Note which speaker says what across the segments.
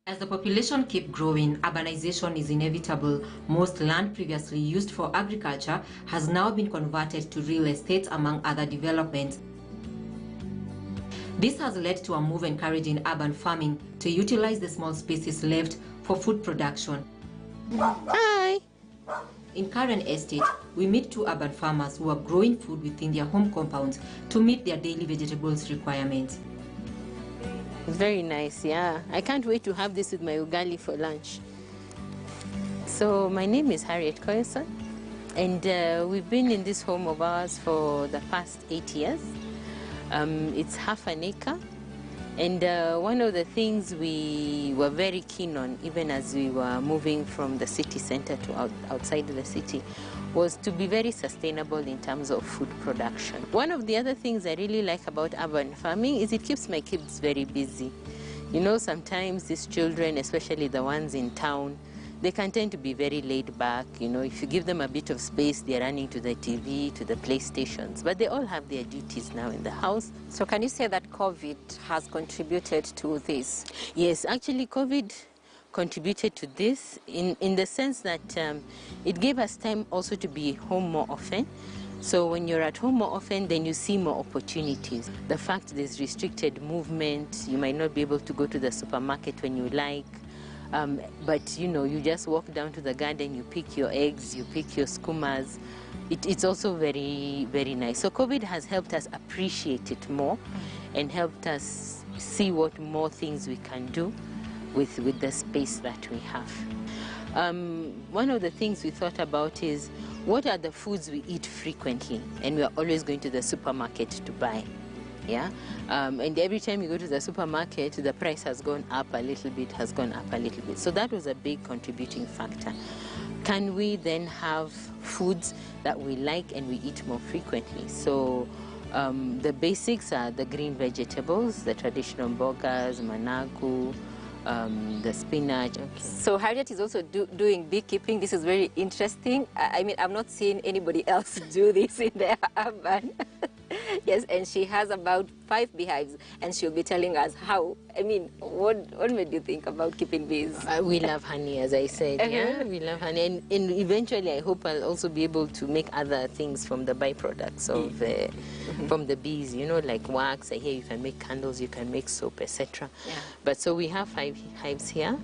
Speaker 1: As the population keeps growing, urbanization is inevitable. Most land previously used for agriculture has now been converted to real estate, among other developments. This has led to a move encouraging urban farming to utilize the small spaces left for food production.
Speaker 2: Hi!
Speaker 1: In Karen Estate, we meet two urban farmers who are growing food within their home compounds to meet their daily vegetables requirements.
Speaker 2: Very nice, yeah. I can't wait to have this with my ugali for lunch. So my name is Harriet Koyson, and we've been in this home of ours for the past 8 years. It's half an acre, and one of the things we were very keen on, even as we were moving from the city center to outside the city, was to be very sustainable in terms of food production. One of the other things I really like about urban farming is it keeps my kids very busy. You know, sometimes these children, especially the ones in town, they can tend to be very laid back. You know, if you give them a bit of space, they're running to the TV, to the PlayStations, but they all have their duties now in the house.
Speaker 3: So can you say that COVID has contributed to this?
Speaker 2: Yes, actually COVID contributed to this in the sense that it gave us time also to be home more often. So when you're at home more often, then you see more opportunities. The fact there's restricted movement, you might not be able to go to the supermarket when you like, but you know, you just walk down to the garden, you pick your eggs, you pick your skumas. It's also very, very nice. So COVID has helped us appreciate it more and helped us see what more things we can do with the space that we have. One of the things we thought about is what are the foods we eat frequently and we are always going to the supermarket to buy. Yeah, and every time you go to the supermarket, the price has gone up a little bit, So that was a big contributing factor. Can we then have foods that we like and we eat more frequently? So the basics are the green vegetables, the traditional bogas, managu, the spinach. Okay.
Speaker 3: So Harriet is also doing beekeeping. This is very interesting. I mean, I've not seen anybody else do this in their urban. Yes, and she has about 5 beehives, and she'll be telling us how. I mean, what made you think about keeping bees?
Speaker 2: We love honey, as I said. Yeah, we love honey, and eventually I hope I'll also be able to make other things from the byproducts of from the bees. You know, like wax. I hear you can make candles, you can make soap, etc. Yeah. But so we have 5 hives here.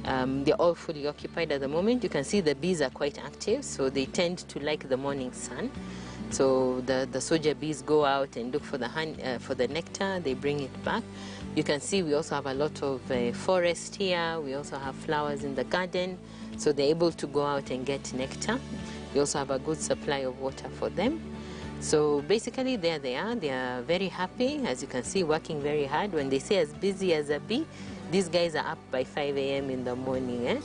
Speaker 2: They're all fully occupied at the moment. You can see the bees are quite active, so they tend to like the morning sun. So the soldier bees go out and look for the honey, for the nectar. They bring it back. You can see we also have a lot of forest here. We also have flowers in the garden, so they're able to go out and get nectar. We also have a good supply of water for them. So basically there they are. They are very happy, as you can see, working very hard. When they say as busy as a bee, these guys are up by 5 a.m. in the morning.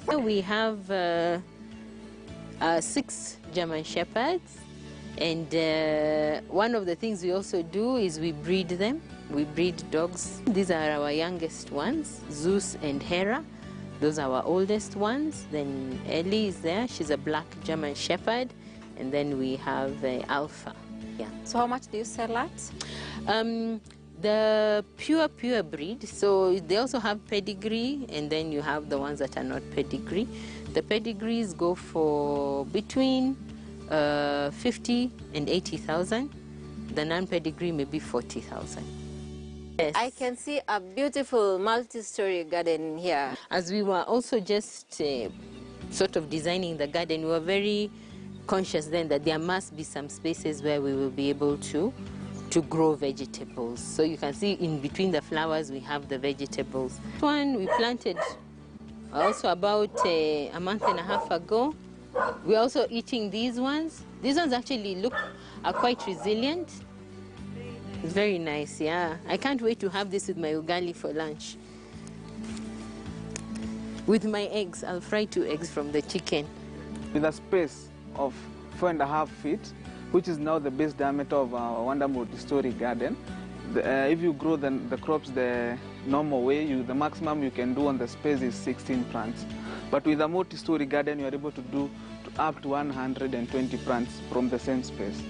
Speaker 2: We have 6 German Shepherds, and one of the things we also do is we breed them. We breed dogs. These are our youngest ones, Zeus and Hera. Those are our oldest ones. Then Ellie is there. She's a black German Shepherd, and then we have Alpha. Yeah.
Speaker 3: So how much do you sell at?
Speaker 2: The pure breed, so they also have pedigree, and then you have the ones that are not pedigree. The pedigrees go for between 50 and 80,000. The non-pedigree may be 40,000. Yes.
Speaker 3: I can see a beautiful multi-story garden here.
Speaker 2: As we were also just sort of designing the garden, we were very conscious then that there must be some spaces where we will be able to grow vegetables. So you can see in between the flowers we have the vegetables. One we planted also about a month and a half ago. We're also eating these ones. These ones actually are quite resilient. It's very nice, yeah. I can't wait to have this with my ugali for lunch. With my eggs, I'll fry 2 eggs from the chicken.
Speaker 4: With a space of 4.5 feet, which is now the base diameter of our Wonder multi-story garden. If you grow the crops the normal way, the maximum you can do on the space is 16 plants. But with a multi-story garden, you are able to do up to 120 plants from the same space.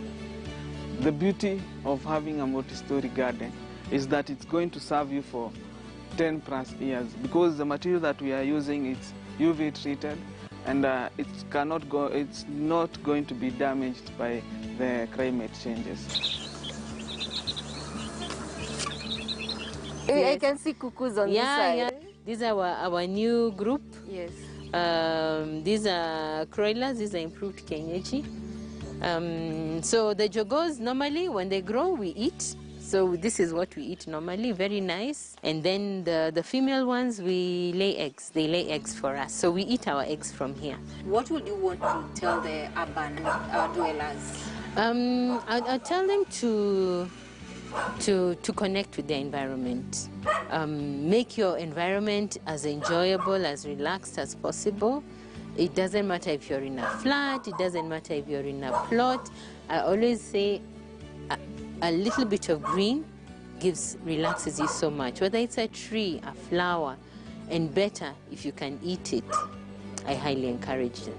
Speaker 4: The beauty of having a multi-story garden is that it's going to serve you for 10 plus years, because the material that we are using is UV treated, and it's not going to be damaged by the climate changes.
Speaker 3: I can see cuckoos on this side.
Speaker 2: Yeah. These are our new group.
Speaker 3: Yes.
Speaker 2: These are croilers. These are improved kienyeji. So the jogos, normally when they grow, we eat. So this is what we eat normally, very nice. And then the female ones, we lay eggs. They lay eggs for us. So we eat our eggs from here.
Speaker 3: What would you want to tell the urban dwellers?
Speaker 2: I'll tell them to connect with their environment. Make your environment as enjoyable, as relaxed as possible. It doesn't matter if you're in a flat, it doesn't matter if you're in a plot. I always say a little bit of green relaxes you so much. Whether it's a tree, a flower, and better if you can eat it. I highly encourage them.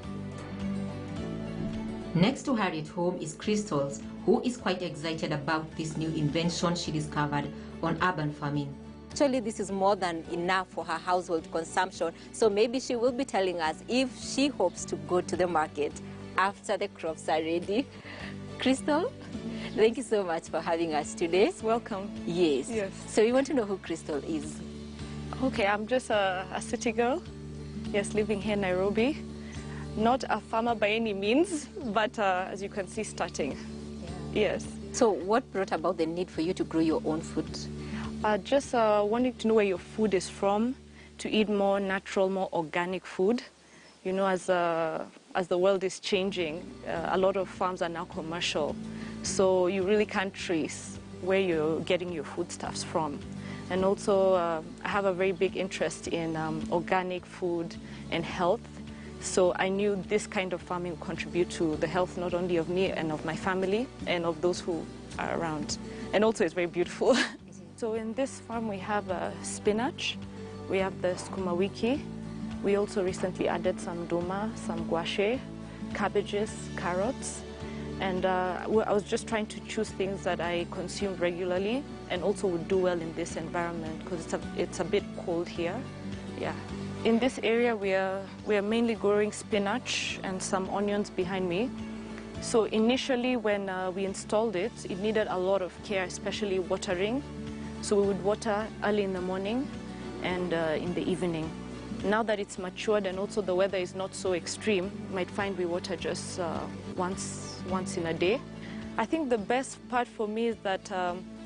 Speaker 1: Next to her at home is Crystals, who is quite excited about this new invention she discovered on urban farming.
Speaker 3: Actually, this is more than enough for her household consumption, so maybe she will be telling us if she hopes to go to the market after the crops are ready. Crystal, thank you so much for having us today.
Speaker 5: Welcome.
Speaker 3: Yes.
Speaker 5: Yes.
Speaker 3: So we want to know who Crystal is.
Speaker 5: Okay, I'm just a city girl, yes, living here in Nairobi. Not a farmer by any means, but as you can see, starting. Yeah. Yes.
Speaker 3: So what brought about the need for you to grow your own food?
Speaker 5: Just wanting to know where your food is from, to eat more natural, more organic food. You know, as the world is changing, a lot of farms are now commercial, so you really can't trace where you're getting your foodstuffs from. And also, I have a very big interest in organic food and health. So I knew this kind of farming would contribute to the health not only of me and of my family and of those who are around. And also it's very beautiful. So in this farm we have spinach, we have the sukuma wiki, we also recently added some duma, some guashe, cabbages, carrots, and I was just trying to choose things that I consume regularly and also would do well in this environment because it's a bit cold here. Yeah. In this area we are mainly growing spinach and some onions behind me. So initially when we installed it, it needed a lot of care, especially watering. So we would water early in the morning and in the evening. Now that it's matured and also the weather is not so extreme, you might find we water just once in a day. I think the best part for me is that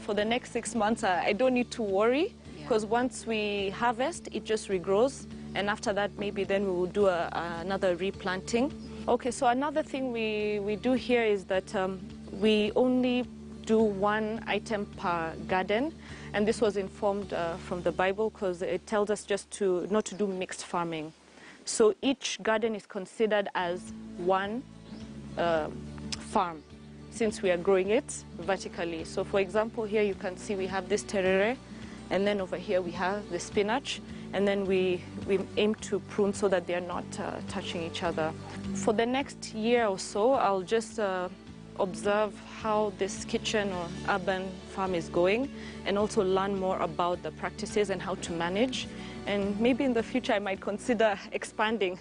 Speaker 5: for the next 6 months I don't need to worry, because once we harvest it just regrows, and after that maybe then we will do another replanting. Okay, so another thing we do here is that we only do one item per garden, and this was informed from the Bible because it tells us just not to do mixed farming. So each garden is considered as one farm since we are growing it vertically. So for example, here you can see we have this terere, and then over here we have the spinach, and then we aim to prune so that they're not touching each other. For the next year or so, I'll just observe how this kitchen or urban farm is going and also learn more about the practices and how to manage. And maybe in the future I might consider expanding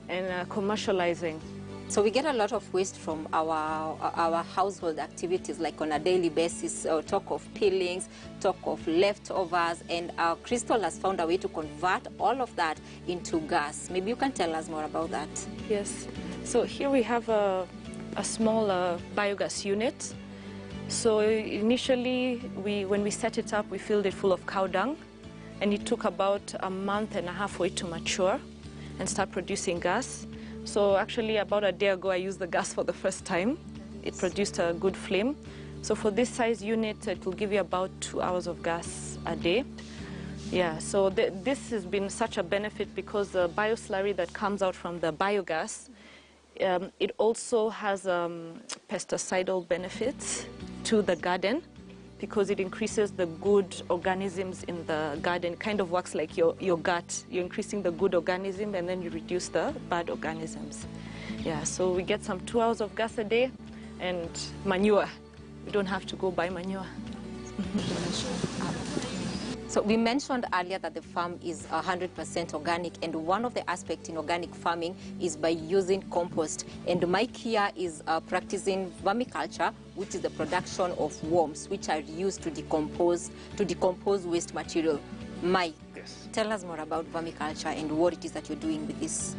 Speaker 5: and commercializing.
Speaker 3: So we get a lot of waste from our household activities, like on a daily basis, talk of peelings, talk of leftovers, and Crystal has found a way to convert all of that into gas. Maybe you can tell us more about that.
Speaker 5: Yes. So here we have a small biogas unit. So initially, when we set it up, we filled it full of cow dung, and it took about a month and a half for it to mature and start producing gas. So actually about a day ago I used the gas for the first time. It produced a good flame. So for this size unit it will give you about 2 hours of gas a day. Yeah, so this has been such a benefit because the bioslurry that comes out from the biogas, it also has pesticidal benefits to the garden, because it increases the good organisms in the garden. It kind of works like your gut. You're increasing the good organism and then you reduce the bad organisms. Yeah, so we get some 2 hours of gas a day and manure. We don't have to go buy manure.
Speaker 3: So we mentioned earlier that the farm is 100% organic, and one of the aspects in organic farming is by using compost. And Mike here is practicing vermiculture, which is the production of worms, which are used to decompose waste material. Mike,
Speaker 6: Yes.
Speaker 3: Tell us more about vermiculture and what it is that you're doing with this.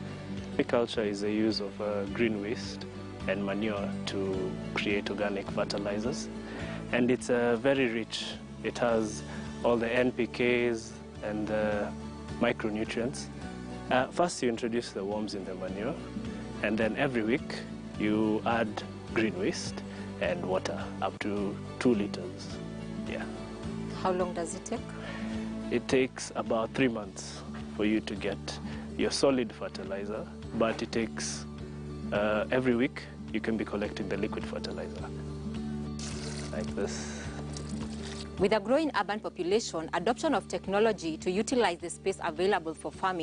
Speaker 6: Vermiculture is the use of green waste and manure to create organic fertilizers, and it's very rich. It has all the NPKs and the micronutrients. First you introduce the worms in the manure, and then every week you add green waste and water up to 2 liters. Yeah.
Speaker 3: How long does it take?
Speaker 6: It takes about 3 months for you to get your solid fertilizer, but it takes every week you can be collecting the liquid fertilizer like this.
Speaker 3: With a growing urban population, adoption of technology to utilize the space available for farming